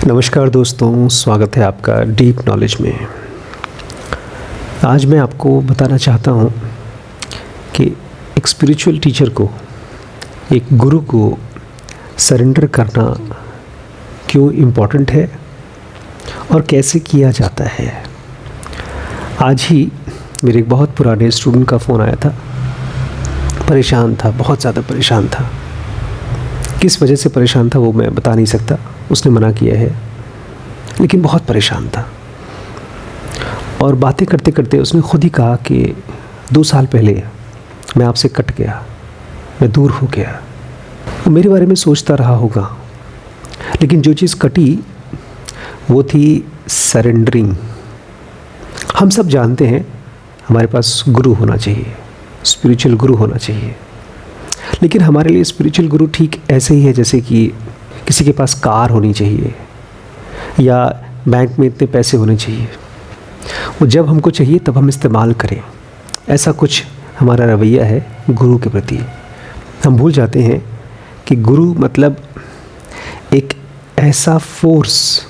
नमस्कार दोस्तों, स्वागत है आपका डीप नॉलेज में। आज मैं आपको बताना चाहता हूँ कि एक स्पिरिचुअल टीचर को, एक गुरु को सरेंडर करना क्यों इम्पोर्टेंट है और कैसे किया जाता है। आज ही मेरे एक बहुत पुराने स्टूडेंट का फ़ोन आया था। परेशान था, बहुत ज़्यादा परेशान था। किस वजह से परेशान था वो मैं बता नहीं सकता, उसने मना किया है, लेकिन बहुत परेशान था। और बातें करते करते उसने खुद ही कहा कि 2 साल पहले मैं आपसे कट गया, मैं दूर हो गया। वो मेरे बारे में सोचता रहा होगा, लेकिन जो चीज़ कटी वो थी सरेंडरिंग। हम सब जानते हैं हमारे पास गुरु होना चाहिए, स्पिरिचुअल गुरु होना चाहिए, लेकिन हमारे लिए स्पिरिचुअल गुरु ठीक ऐसे ही है जैसे कि किसी के पास कार होनी चाहिए या बैंक में इतने पैसे होने चाहिए। वो जब हमको चाहिए तब हम इस्तेमाल करें, ऐसा कुछ हमारा रवैया है गुरु के प्रति। हम भूल जाते हैं कि गुरु मतलब एक ऐसा फोर्स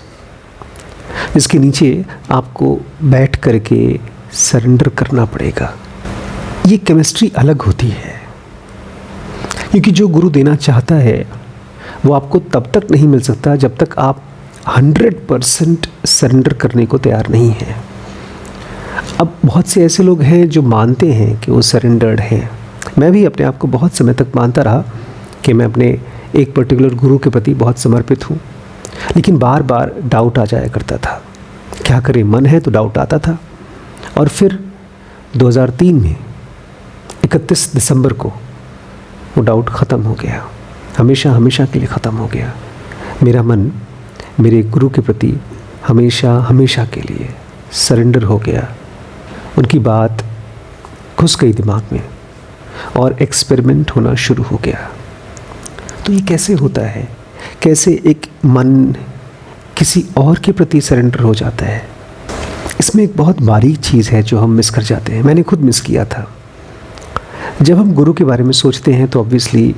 जिसके नीचे आपको बैठ करके सरेंडर करना पड़ेगा। ये केमिस्ट्री अलग होती है, क्योंकि जो गुरु देना चाहता है वो आपको तब तक नहीं मिल सकता जब तक आप 100% सरेंडर करने को तैयार नहीं हैं। अब बहुत से ऐसे लोग हैं जो मानते हैं कि वो सरेंडर्ड हैं। मैं भी अपने आप को बहुत समय तक मानता रहा कि मैं अपने एक पर्टिकुलर गुरु के प्रति बहुत समर्पित हूँ, लेकिन बार बार डाउट आ जाया करता था। क्या करें, मन है तो डाउट आता था। और फिर 2003 में 31 दिसंबर को वो डाउट ख़त्म हो गया, हमेशा हमेशा के लिए ख़त्म हो गया। मेरा मन मेरे गुरु के प्रति हमेशा हमेशा के लिए सरेंडर हो गया। उनकी बात घुस गई दिमाग में और एक्सपेरिमेंट होना शुरू हो गया। तो ये कैसे होता है, कैसे एक मन किसी और के प्रति सरेंडर हो जाता है? इसमें एक बहुत बारीक चीज़ है जो हम मिस कर जाते हैं। मैंने खुद मिस किया था। जब हम गुरु के बारे में सोचते हैं तो ऑब्वियसली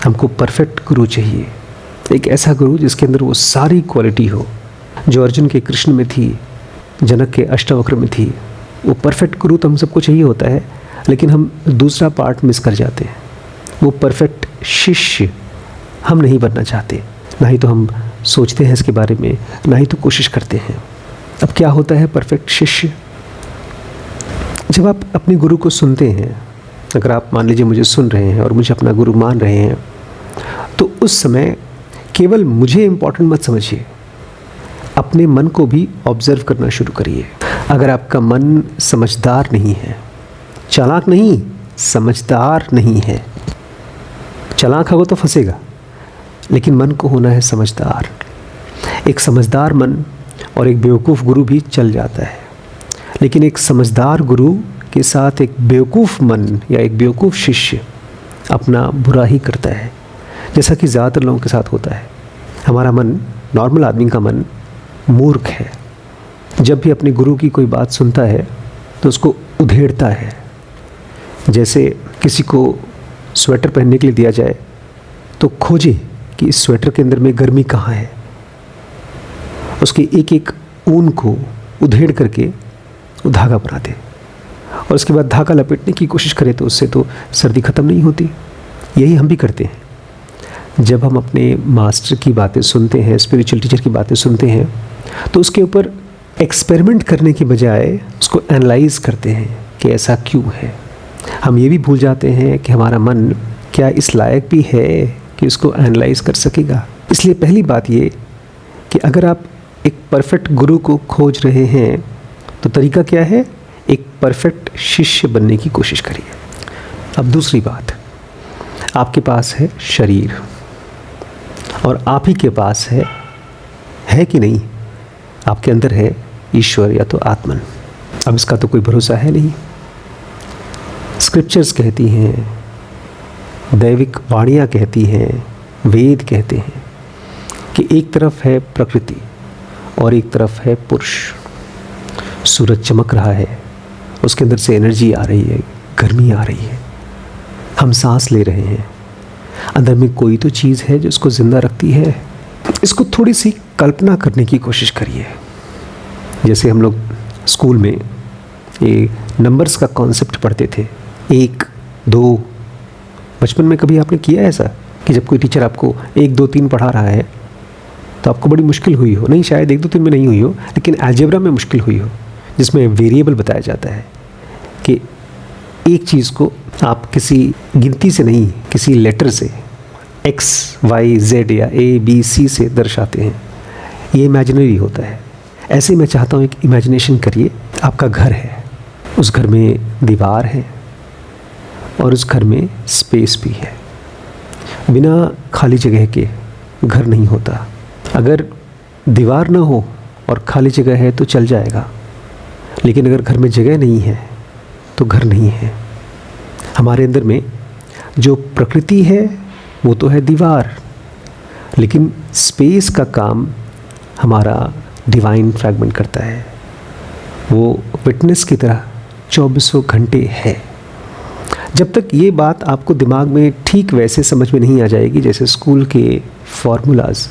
हमको परफेक्ट गुरु चाहिए, एक ऐसा गुरु जिसके अंदर वो सारी क्वालिटी हो जो अर्जुन के कृष्ण में थी, जनक के अष्टावक्र में थी। वो परफेक्ट गुरु तो हम सबको चाहिए होता है, लेकिन हम दूसरा पार्ट मिस कर जाते हैं। वो परफेक्ट शिष्य हम नहीं बनना चाहते, ना ही तो हम सोचते हैं इसके बारे में, ना ही तो कोशिश करते हैं। अब क्या होता है परफेक्ट शिष्य? जब आप अपने गुरु को सुनते हैं, अगर आप मान लीजिए मुझे सुन रहे हैं और मुझे अपना गुरु मान रहे हैं, तो उस समय केवल मुझे इम्पोर्टेंट मत समझिए, अपने मन को भी ऑब्जर्व करना शुरू करिए। अगर आपका मन समझदार नहीं है, चालाक नहीं, समझदार नहीं है, चालाक होगा तो फंसेगा, लेकिन मन को होना है समझदार। एक समझदार मन और एक बेवकूफ़ गुरु भी चल जाता है, लेकिन एक समझदार गुरु के साथ एक बेवकूफ़ मन या एक बेवकूफ़ शिष्य अपना बुरा ही करता है, जैसा कि ज़्यादातर लोगों के साथ होता है। हमारा मन, नॉर्मल आदमी का मन मूर्ख है। जब भी अपने गुरु की कोई बात सुनता है तो उसको उधेड़ता है। जैसे किसी को स्वेटर पहनने के लिए दिया जाए तो खोजे कि इस स्वेटर के अंदर में गर्मी कहाँ है, उसके एक एक ऊन को उधेड़ करके वो धागा बना दे, और उसके बाद धागा लपेटने की कोशिश करे तो उससे तो सर्दी ख़त्म नहीं होती। यही हम भी करते हैं। जब हम अपने मास्टर की बातें सुनते हैं, स्पिरिचुअल टीचर की बातें सुनते हैं, तो उसके ऊपर एक्सपेरिमेंट करने की बजाय उसको एनालाइज करते हैं कि ऐसा क्यों है। हम ये भी भूल जाते हैं कि हमारा मन क्या इस लायक भी है कि उसको एनालाइज कर सकेगा। इसलिए पहली बात ये कि अगर आप एक परफेक्ट गुरु को खोज रहे हैं तो तरीका क्या है? एक परफेक्ट शिष्य बनने की कोशिश करिए। अब दूसरी बात, आपके पास है शरीर और आप ही के पास है कि नहीं, आपके अंदर है ईश्वर या तो आत्मन। अब इसका तो कोई भरोसा है नहीं। स्क्रिप्चर्स कहती हैं, दैविक वाणियाँ कहती हैं, वेद कहते हैं कि एक तरफ है प्रकृति और एक तरफ है पुरुष। सूरज चमक रहा है, उसके अंदर से एनर्जी आ रही है, गर्मी आ रही है, हम सांस ले रहे हैं, अंदर में कोई तो चीज़ है जो इसको ज़िंदा रखती है। इसको थोड़ी सी कल्पना करने की कोशिश करिए। जैसे हम लोग स्कूल में ये नंबर्स का कॉन्सेप्ट पढ़ते थे, 1, 2। बचपन में कभी आपने किया ऐसा कि जब कोई टीचर आपको 1, 2, 3 पढ़ा रहा है तो आपको बड़ी मुश्किल हुई हो? नहीं, शायद 1, 2, 3 में नहीं हुई हो, लेकिन अलजेब्रा में मुश्किल हुई हो, जिसमें वेरिएबल बताया जाता है कि एक चीज़ को आप किसी गिनती से नहीं, किसी लेटर से x, y, z या a, b, c से दर्शाते हैं। ये इमेजिनरी होता है। ऐसे मैं चाहता हूँ एक इमेजिनेशन करिए, आपका घर है, उस घर में दीवार है और उस घर में स्पेस भी है। बिना खाली जगह के घर नहीं होता। अगर दीवार ना हो और खाली जगह है तो चल जाएगा, लेकिन अगर घर में जगह नहीं है तो घर नहीं है। हमारे अंदर में जो प्रकृति है वो तो है दीवार, लेकिन स्पेस का काम हमारा डिवाइन फ्रैगमेंट करता है। वो विटनेस की तरह 24 घंटे है। जब तक ये बात आपको दिमाग में ठीक वैसे समझ में नहीं आ जाएगी जैसे स्कूल के फॉर्मूलाज,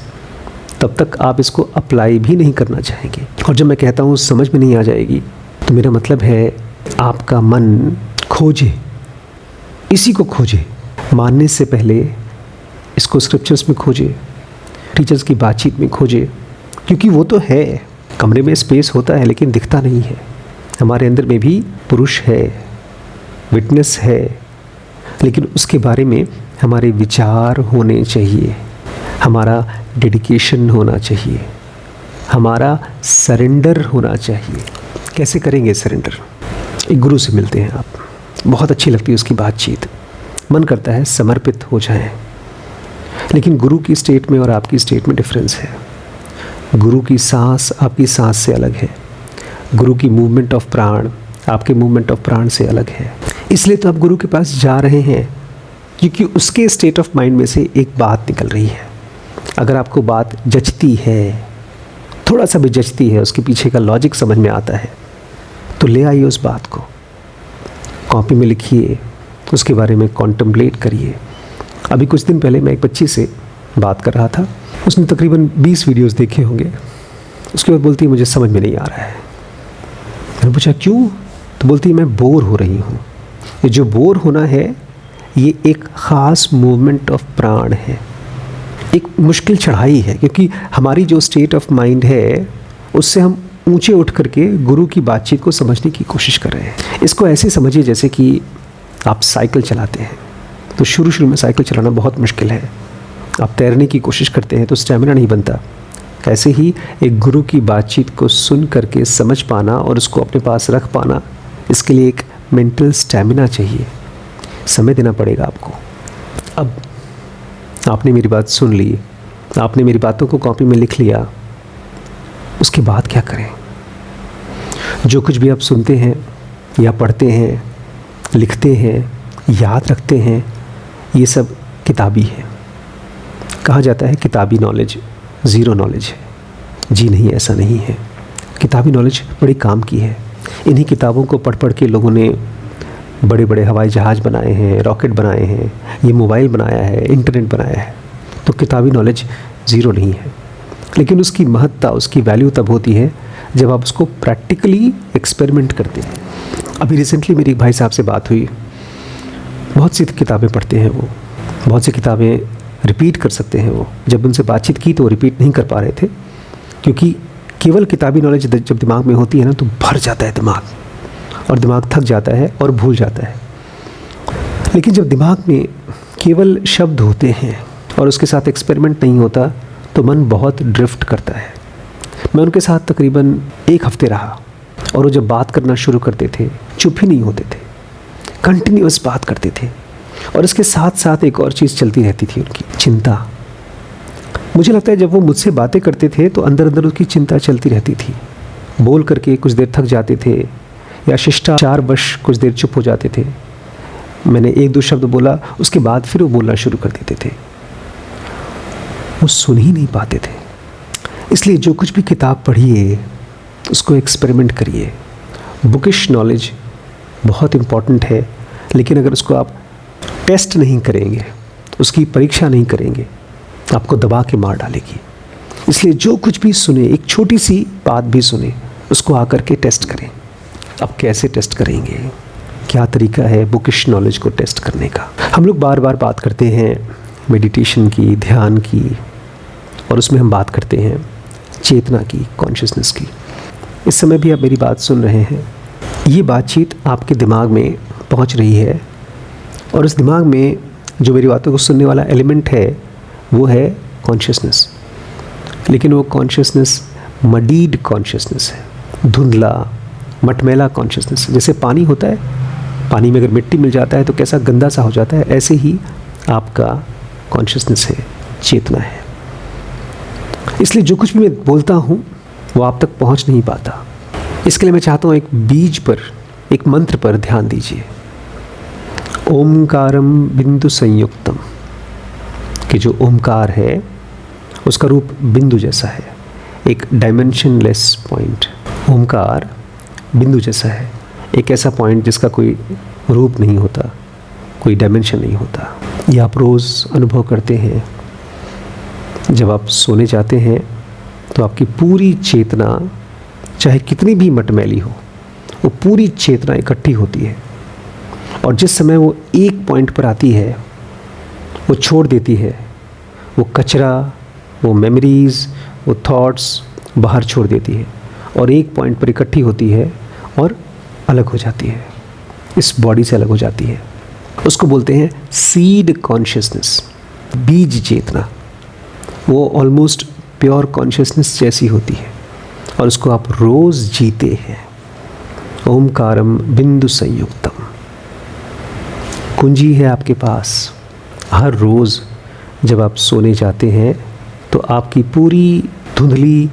तब तक आप इसको अप्लाई भी नहीं करना चाहेंगे। और जब मैं कहता हूँ समझ में नहीं आ जाएगी, तो मेरा मतलब है आपका मन खोजे, इसी को खोजे। मानने से पहले इसको स्क्रिप्चर्स में खोजे, टीचर्स की बातचीत में खोजे, क्योंकि वो तो है। कमरे में स्पेस होता है लेकिन दिखता नहीं है। हमारे अंदर में भी पुरुष है, विटनेस है, लेकिन उसके बारे में हमारे विचार होने चाहिए, हमारा डेडिकेशन होना चाहिए, हमारा सरेंडर होना चाहिए। कैसे करेंगे सरेंडर? एक गुरु से मिलते हैं आप, बहुत अच्छी लगती है उसकी बातचीत, मन करता है समर्पित हो जाएं। लेकिन गुरु की स्टेट में और आपकी स्टेट में डिफरेंस है। गुरु की सांस आपकी सांस से अलग है, गुरु की मूवमेंट ऑफ प्राण आपके मूवमेंट ऑफ प्राण से अलग है। इसलिए तो आप गुरु के पास जा रहे हैं, क्योंकि उसके स्टेट ऑफ माइंड में से एक बात निकल रही है। अगर आपको बात जचती है, थोड़ा सा भी जचती है, उसके पीछे का लॉजिक समझ में आता है, तो ले आइए उस बात को, कॉपी में लिखिए, उसके बारे में कॉन्टम्पलेट करिए। अभी कुछ दिन पहले मैं एक बच्ची से बात कर रहा था, उसने तकरीबन 20 वीडियोस देखे होंगे। उसके बाद बोलती है मुझे समझ में नहीं आ रहा है। मैंने पूछा क्यों? तो बोलती है मैं बोर हो रही हूँ। ये जो बोर होना है ये एक ख़ास मूवमेंट ऑफ प्राण है, एक मुश्किल चढ़ाई है, क्योंकि हमारी जो स्टेट ऑफ माइंड है उससे हम ऊंचे उठ करके गुरु की बातचीत को समझने की कोशिश कर रहे हैं। इसको ऐसे समझिए जैसे कि आप साइकिल चलाते हैं, तो शुरू में साइकिल चलाना बहुत मुश्किल है। आप तैरने की कोशिश करते हैं तो स्टैमिना नहीं बनता। ऐसे ही एक गुरु की बातचीत को सुन करके समझ पाना और उसको अपने पास रख पाना, इसके लिए एक मेंटल स्टैमिना चाहिए, समय देना पड़ेगा आपको। अब आपने मेरी बात सुन ली, आपने मेरी बातों को कॉपी में लिख लिया, उसके बाद क्या करें? जो कुछ भी आप सुनते हैं या पढ़ते हैं, लिखते हैं, याद रखते हैं, ये सब किताबी है। कहा जाता है किताबी नॉलेज ज़ीरो नॉलेज है। जी नहीं, ऐसा नहीं है। किताबी नॉलेज बड़ी काम की है। इन्हीं किताबों को पढ़ के लोगों ने बड़े बड़े हवाई जहाज़ बनाए हैं, रॉकेट बनाए हैं, ये मोबाइल बनाया है, इंटरनेट बनाया है। तो किताबी नॉलेज ज़ीरो नहीं है, लेकिन उसकी महत्ता, उसकी वैल्यू तब होती है जब आप उसको प्रैक्टिकली एक्सपेरिमेंट करते हैं। अभी रिसेंटली मेरी एक भाई साहब से बात हुई। बहुत सी किताबें पढ़ते हैं वो, बहुत सी किताबें रिपीट कर सकते हैं वो। जब उनसे बातचीत की तो वो रिपीट नहीं कर पा रहे थे, क्योंकि केवल किताबी नॉलेज जब दिमाग में होती है ना तो भर जाता है दिमाग, और दिमाग थक जाता है और भूल जाता है। लेकिन जब दिमाग में केवल शब्द होते हैं और उसके साथ एक्सपेरिमेंट नहीं होता तो मन बहुत ड्रिफ्ट करता है। मैं उनके साथ तकरीबन 1 हफ्ते रहा, और वो जब बात करना शुरू करते थे चुप ही नहीं होते थे, कंटिन्यूअस बात करते थे। और इसके साथ साथ एक और चीज़ चलती रहती थी, उनकी चिंता। मुझे लगता है जब वो मुझसे बातें करते थे तो अंदर अंदर उसकी चिंता चलती रहती थी। बोल करके कुछ देर थक जाते थे या शिष्टाचारवश कुछ देर चुप हो जाते थे। मैंने 1-2 शब्द बोला, उसके बाद फिर वो बोलना शुरू कर देते थे। वो सुन ही नहीं पाते थे। इसलिए जो कुछ भी किताब पढ़िए उसको एक्सपेरिमेंट करिए। बुकिश नॉलेज बहुत इम्पॉर्टेंट है, लेकिन अगर उसको आप टेस्ट नहीं करेंगे, उसकी परीक्षा नहीं करेंगे, आपको दबा के मार डालेगी। इसलिए जो कुछ भी सुने, एक छोटी सी बात भी सुने, उसको आकर के टेस्ट करें। अब कैसे टेस्ट करेंगे, क्या तरीका है बुकिश नॉलेज को टेस्ट करने का? हम लोग बार बार बात करते हैं मेडिटेशन की, ध्यान की, और उसमें हम बात करते हैं चेतना की, कॉन्शियसनेस की। इस समय भी आप मेरी बात सुन रहे हैं, ये बातचीत आपके दिमाग में पहुंच रही है, और इस दिमाग में जो मेरी बातों को सुनने वाला एलिमेंट है वो है कॉन्शियसनेस। लेकिन वो कॉन्शियसनेस मडीड कॉन्शियसनेस है, धुंधला मटमैला कॉन्शियसनेस। जैसे पानी होता है, पानी में अगर मिट्टी मिल जाता है तो कैसा गंदा सा हो जाता है, ऐसे ही आपका कॉन्शियसनेस है, चेतना है। इसलिए जो कुछ भी मैं बोलता हूँ वो आप तक पहुँच नहीं पाता। इसके लिए मैं चाहता हूँ एक बीज पर, एक मंत्र पर ध्यान दीजिए। ओमकारम बिंदु संयुक्तम, कि जो ओमकार है उसका रूप बिंदु जैसा है, एक डायमेंशनलेस पॉइंट। ओमकार बिंदु जैसा है, एक ऐसा पॉइंट जिसका कोई रूप नहीं होता, कोई डायमेंशन नहीं होता। ये आप रोज़ अनुभव करते हैं। जब आप सोने जाते हैं तो आपकी पूरी चेतना, चाहे कितनी भी मटमैली हो, वो पूरी चेतना इकट्ठी होती है, और जिस समय वो एक पॉइंट पर आती है वो छोड़ देती है, वो कचरा, वो मेमोरीज़, वो थॉट्स बाहर छोड़ देती है, और एक पॉइंट पर इकट्ठी होती है और अलग हो जाती है, इस बॉडी से अलग हो जाती है। उसको बोलते हैं सीड कॉन्शियसनेस, बीज चेतना। वो ऑलमोस्ट प्योर कॉन्शियसनेस जैसी होती है, और उसको आप रोज़ जीते हैं। ओमकारम बिंदु संयुक्तम, कुंजी है आपके पास। हर रोज़ जब आप सोने जाते हैं तो आपकी पूरी धुंधली,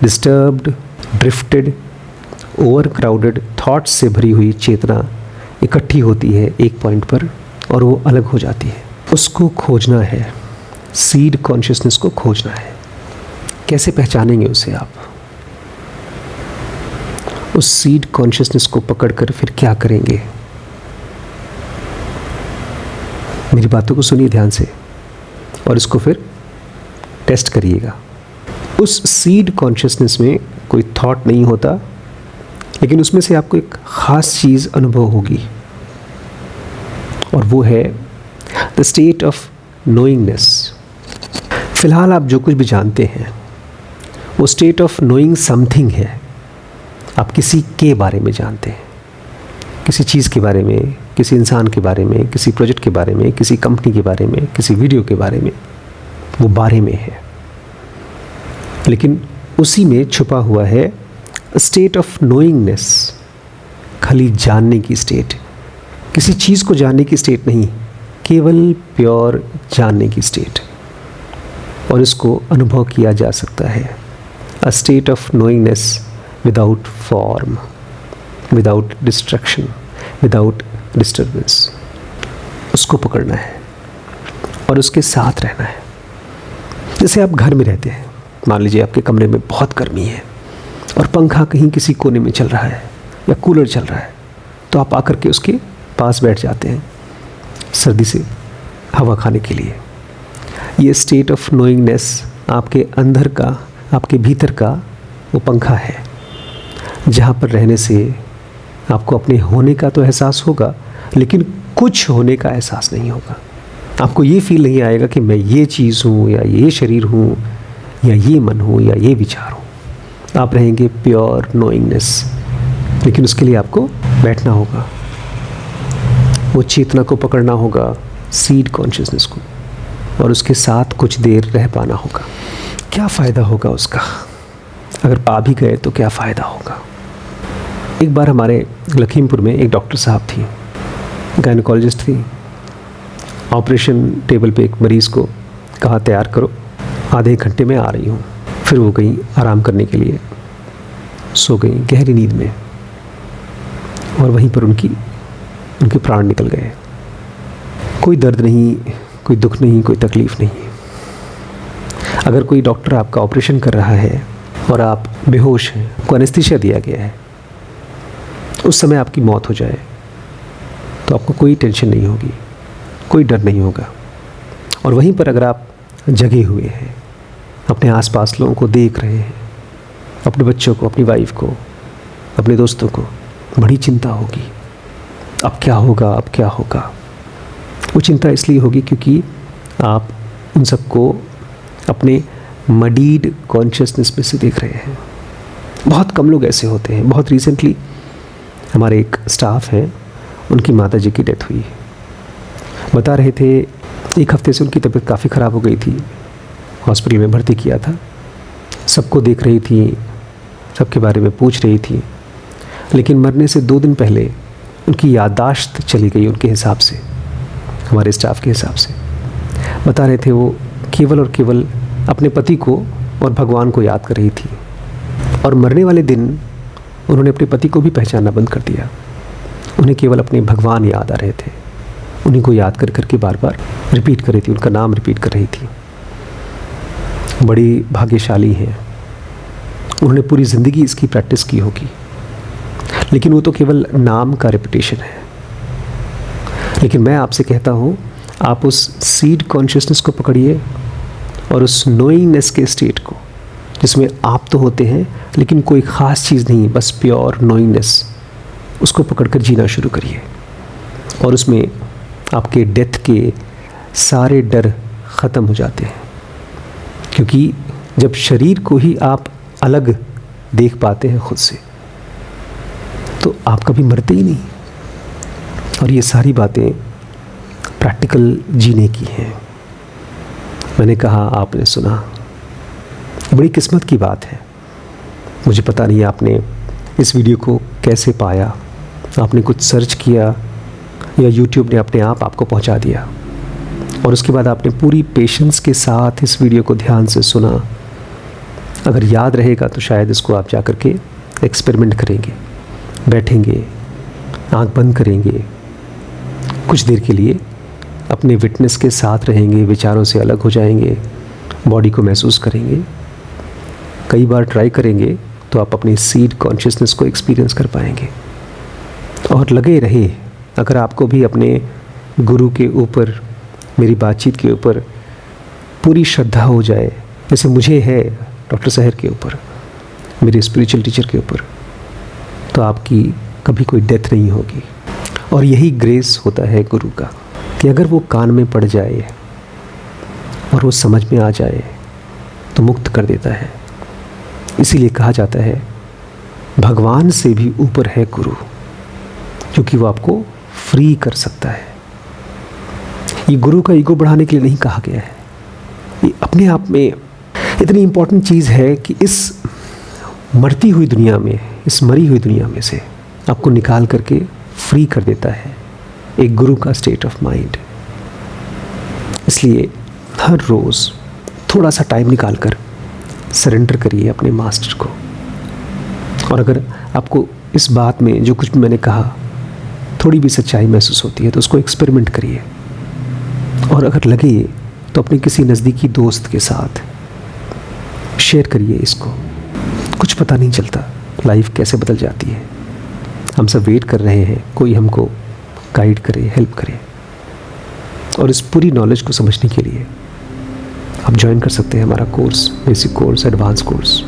disturbed, drifted, over crowded thoughts से भरी हुई चेतना इकट्ठी होती है एक पॉइंट पर, और वो अलग हो जाती है। उसको खोजना है, सीड कॉन्शियसनेस को खोजना है। कैसे पहचानेंगे उसे आप? उस सीड कॉन्शियसनेस को पकड़कर फिर क्या करेंगे? मेरी बातों को सुनिए ध्यान से, और इसको फिर टेस्ट करिएगा। उस सीड कॉन्शियसनेस में कोई थॉट नहीं होता, लेकिन उसमें से आपको एक ख़ास चीज़ अनुभव होगी, और वो है द स्टेट ऑफ नोइंगनेस। फ़िलहाल आप जो कुछ भी जानते हैं वो स्टेट ऑफ नोइंग समथिंग है। आप किसी के बारे में जानते हैं, किसी चीज़ के बारे में, किसी इंसान के बारे में, किसी प्रोजेक्ट के बारे में, किसी कंपनी के बारे में, किसी वीडियो के बारे में, वो बारे में है। लेकिन उसी में छुपा हुआ है स्टेट ऑफ नोइंगनेस, खाली जानने की स्टेट, किसी चीज़ को जानने की स्टेट नहीं, केवल प्योर जानने की स्टेट। और इसको अनुभव किया जा सकता है, a state of knowingness without form, without distraction, without disturbance. उसको पकड़ना है और उसके साथ रहना है। जैसे आप घर में रहते हैं, मान लीजिए आपके कमरे में बहुत गर्मी है और पंखा कहीं किसी कोने में चल रहा है या कूलर चल रहा है, तो आप आकर के उसके पास बैठ जाते हैं सर्दी से हवा खाने के लिए। ये स्टेट ऑफ नोइंगनेस आपके अंदर का, आपके भीतर का वो पंखा है, जहाँ पर रहने से आपको अपने होने का तो एहसास होगा, लेकिन कुछ होने का एहसास नहीं होगा। आपको ये फील नहीं आएगा कि मैं ये चीज़ हूँ, या ये शरीर हूँ, या ये मन हूँ, या ये विचार हूँ। आप रहेंगे प्योर नोइंगनेस, लेकिन उसके लिए आपको बैठना होगा, वो चेतना को पकड़ना होगा, सीड कॉन्शियसनेस को, और उसके साथ कुछ देर रह पाना होगा। क्या फ़ायदा होगा उसका? अगर पा भी गए तो क्या फ़ायदा होगा? एक बार हमारे लखीमपुर में एक डॉक्टर साहब थी, गायनोकोलॉजिस्ट थी। ऑपरेशन टेबल पे एक मरीज़ को कहा तैयार करो, आधे घंटे में आ रही हूँ। फिर वो गई आराम करने के लिए, सो गई गहरी नींद में, और वहीं पर उनके प्राण निकल गए। कोई दर्द नहीं, कोई दुख नहीं, कोई तकलीफ़ नहीं। अगर कोई डॉक्टर आपका ऑपरेशन कर रहा है और आप बेहोश हैं, आपको एनेस्थीसिया दिया गया है, उस समय आपकी मौत हो जाए तो आपको कोई टेंशन नहीं होगी, कोई डर नहीं होगा। और वहीं पर अगर आप जगे हुए हैं, अपने आसपास लोगों को देख रहे हैं, अपने बच्चों को, अपनी वाइफ को, अपने दोस्तों को, बड़ी चिंता होगी, अब क्या होगा, अब क्या होगा। वो चिंता इसलिए होगी क्योंकि आप उन सबको अपने मडीड कॉन्शियसनेस में से देख रहे हैं। बहुत कम लोग ऐसे होते हैं। बहुत रिसेंटली हमारे एक स्टाफ हैं, उनकी माता जी की डेथ हुई। बता रहे थे 1 हफ्ते से उनकी तबीयत काफ़ी ख़राब हो गई थी, हॉस्पिटल में भर्ती किया था, सबको देख रही थी, सबके बारे में पूछ रही थी, लेकिन मरने से 2 दिन पहले उनकी याददाश्त चली गई उनके हिसाब से, हमारे स्टाफ के हिसाब से। बता रहे थे वो केवल और केवल अपने पति को और भगवान को याद कर रही थी, और मरने वाले दिन उन्होंने अपने पति को भी पहचानना बंद कर दिया। उन्हें केवल अपने भगवान याद आ रहे थे, उन्हीं को याद कर करके बार बार रिपीट कर रही थी, उनका नाम रिपीट कर रही थी। बड़ी भाग्यशाली हैं, उन्होंने पूरी ज़िंदगी इसकी प्रैक्टिस की होगी, लेकिन वो तो केवल नाम का रिपीटेशन है। लेकिन मैं आपसे कहता हूँ, आप उस सीड कॉन्शियसनेस को पकड़िए और उस नोइंगनेस के स्टेट को, जिसमें आप तो होते हैं लेकिन कोई ख़ास चीज़ नहीं, बस प्योर नोइंगनेस, उसको पकड़कर जीना शुरू करिए। और उसमें आपके डेथ के सारे डर ख़त्म हो जाते हैं, क्योंकि जब शरीर को ही आप अलग देख पाते हैं खुद से, तो आप कभी मरते ही नहीं। और ये सारी बातें प्रैक्टिकल जीने की हैं। मैंने कहा, आपने सुना, बड़ी किस्मत की बात है। मुझे पता नहीं आपने इस वीडियो को कैसे पाया, आपने कुछ सर्च किया या यूट्यूब ने अपने आप आपको पहुंचा दिया, और उसके बाद आपने पूरी पेशेंस के साथ इस वीडियो को ध्यान से सुना। अगर याद रहेगा तो शायद इसको आप जा कर के एक्सपेरिमेंट करेंगे, बैठेंगे, आंख बंद करेंगे, कुछ देर के लिए अपने विटनेस के साथ रहेंगे, विचारों से अलग हो जाएंगे, बॉडी को महसूस करेंगे। कई बार ट्राई करेंगे तो आप अपनी सीड कॉन्शियसनेस को एक्सपीरियंस कर पाएंगे। और लगे रहे, अगर आपको भी अपने गुरु के ऊपर, मेरी बातचीत के ऊपर पूरी श्रद्धा हो जाए, जैसे मुझे है डॉक्टर सहर के ऊपर, मेरे स्पिरिचुअल टीचर के ऊपर, तो आपकी कभी कोई डेथ नहीं होगी। और यही ग्रेस होता है गुरु का, कि अगर वो कान में पड़ जाए और वो समझ में आ जाए तो मुक्त कर देता है। इसीलिए कहा जाता है भगवान से भी ऊपर है गुरु, क्योंकि वो आपको फ्री कर सकता है। ये गुरु का ईगो बढ़ाने के लिए नहीं कहा गया है, ये अपने आप में इतनी इम्पोर्टेंट चीज़ है कि इस मरती हुई दुनिया में, इस मरी हुई दुनिया में से आपको निकाल करके फ्री कर देता है एक गुरु का स्टेट ऑफ माइंड। इसलिए हर रोज़ थोड़ा सा टाइम निकाल कर सरेंडर करिए अपने मास्टर को। और अगर आपको इस बात में, जो कुछ भी मैंने कहा, थोड़ी भी सच्चाई महसूस होती है तो उसको एक्सपेरिमेंट करिए। और अगर लगे तो अपने किसी नज़दीकी दोस्त के साथ शेयर करिए इसको। कुछ पता नहीं चलता लाइफ कैसे बदल जाती है। हम सब वेट कर रहे हैं कोई हमको गाइड करे, हेल्प करे। और इस पूरी नॉलेज को समझने के लिए आप ज्वाइन कर सकते हैं हमारा course, basic course, advance course.